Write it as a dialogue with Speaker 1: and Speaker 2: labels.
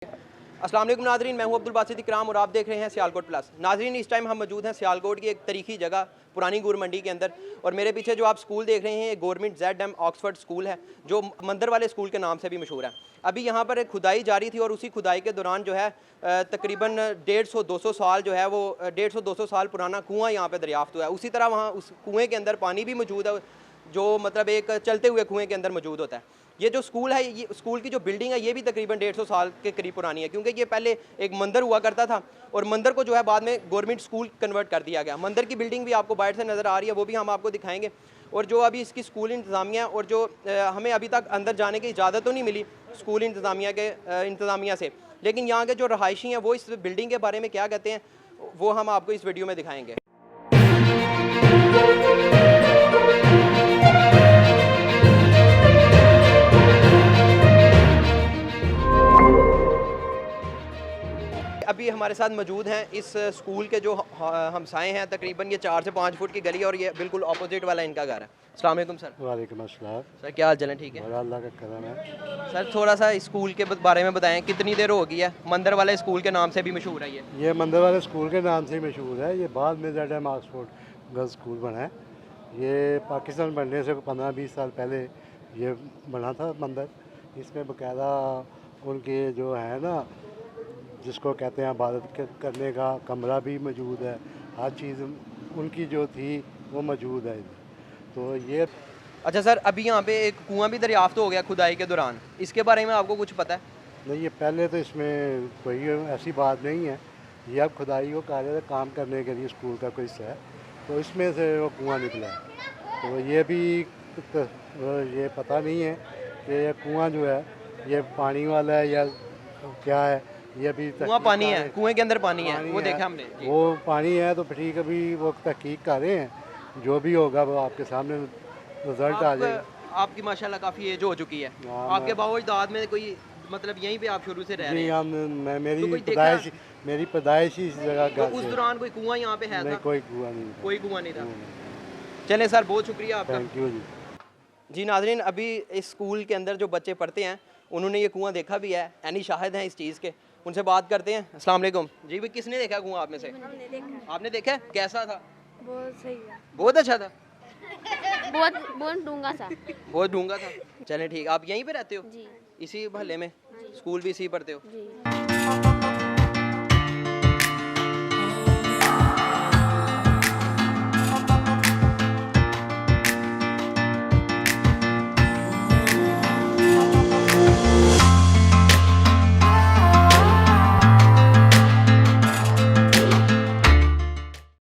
Speaker 1: अस्सलाम वालेकुम नाज़रीन, मैं हूं अब्दुल बासित इकराम और आप देख रहे हैं सियालकोट प्लस। नाज़रीन, इस टाइम हम मौजूद हैं सियालकोट की एक तारीखी जगह पुरानी गुर मंडी के अंदर, और मेरे पीछे जो आप स्कूल देख रहे हैं ये गवर्नमेंट ZM ऑक्सफर्ड स्कूल है, जो मंदिर वाले स्कूल के नाम से भी मशहूर है। अभी यहाँ पर एक खुदाई जारी थी और उसी खुदाई के दौरान जो है तकरीबन 150-200 साल जो है वो 150-200 साल पुराना कुआँ यहाँ पर दरियाफ्त हुआ है। उसी तरह वहाँ उस कुएँ के अंदर पानी भी मौजूद है, जो मतलब एक चलते हुए कुएँ के अंदर मौजूद होता है। ये जो स्कूल है, ये स्कूल की जो बिल्डिंग है ये भी तकरीबन 150 साल के करीब पुरानी है, क्योंकि ये पहले एक मंदिर हुआ करता था और मंदिर को जो है बाद में गवर्नमेंट स्कूल कन्वर्ट कर दिया गया। मंदिर की बिल्डिंग भी आपको बाहर से नज़र आ रही है, वो भी हम आपको दिखाएंगे। और जो अभी इसकी स्कूल इंतज़ामिया और जो हमें अभी तक अंदर जाने की इजाज़त तो नहीं मिली स्कूल इंतज़ामिया से, लेकिन यहाँ के जो रहायशी हैं वो इस बिल्डिंग के बारे में क्या कहते हैं वो हम आपको इस वीडियो में दिखाएँगे। अभी हमारे साथ मौजूद हैं इस स्कूल के जो हमसाए हैं, तकरीबन ये 4 से 5 फुट की गली और ये बिल्कुल अपोजिट वाला इनका घर है। अस्सलाम वालेकुम सर।
Speaker 2: वालेकुम अस्सलाम।
Speaker 1: सर क्या हाल चाल है? ठीक है
Speaker 2: अल्लाह का करम है।
Speaker 1: सर, थोड़ा सा स्कूल के बारे में बताएं, कितनी देर हो गई है? मंदिर वाले स्कूल के नाम से भी मशहूर है ये
Speaker 2: मंदिर वाले स्कूल के नाम से ही मशहूर है। ये बाद में ZM ऑक्सफोर्ड गर्ल्स स्कूल बना है। ये पाकिस्तान बनने से 15-20 साल पहले ये बना था मंदिर। इसमें बाकायदा उनके जो है ना, जिसको कहते हैं इबादत करने का कमरा भी मौजूद है। हर चीज़ उनकी जो थी वो मौजूद है। तो ये
Speaker 1: अच्छा सर, अभी यहाँ पे एक कुआं भी दरियाफ्त हो गया खुदाई के दौरान, इसके बारे में आपको कुछ पता है?
Speaker 2: नहीं, ये पहले तो इसमें कोई ऐसी बात नहीं है। ये अब खुदाई को कार्य काम करने के लिए स्कूल का कोई हिस्सा है, तो इसमें से वो कुआं निकला है। तो ये भी ये पता नहीं है कि ये कुआं जो है ये पानी वाला है या क्या है। ये भी
Speaker 1: कुआं पानी है, कुएं के अंदर पानी है, वो देखा हमने।
Speaker 2: वो पानी है तो ठीक, अभी वो तहकीक कर रहे हैं। जो भी होगा वो आपके सामने रिजल्ट आ जाएगा।
Speaker 1: आपकी माशाल्लाह काफ़ी एज हो चुकी है, आपके बावजूद में कोई मतलब यहीं पे आप शुरू से रह रहे हैं?
Speaker 2: मेरी पैदाइश ही इस जगह
Speaker 1: तो उस दौरान कोई कुआं यहाँ पे है?
Speaker 2: नहीं, कोई कुआं नहीं,
Speaker 1: कोई कुआं नहीं था। चलें सर, बहुत शुक्रिया आपका।
Speaker 2: थैंक यू जी।
Speaker 1: जी नाज़रीन, अभी इस स्कूल के अंदर जो बच्चे पढ़ते हैं उन्होंने ये कुआं देखा भी है, यानी शाहिद हैं इस चीज़ के। उनसे बात करते हैं। अस्सलाम वालेकुम जी। भाई, किसने देखा कुआं आप में से?
Speaker 3: हमने देखा।
Speaker 1: आपने देखा? कैसा था?
Speaker 3: बहुत सही है।
Speaker 1: बहुत अच्छा था।
Speaker 3: बहुत बहुत डूंगा सा।
Speaker 1: बहुत डूंगा था। चलें ठीक। आप यहीं पे रहते हो?
Speaker 3: जी।
Speaker 1: इसी मोहल्ले में? स्कूल भी इसी पढ़ते हो?
Speaker 3: जी।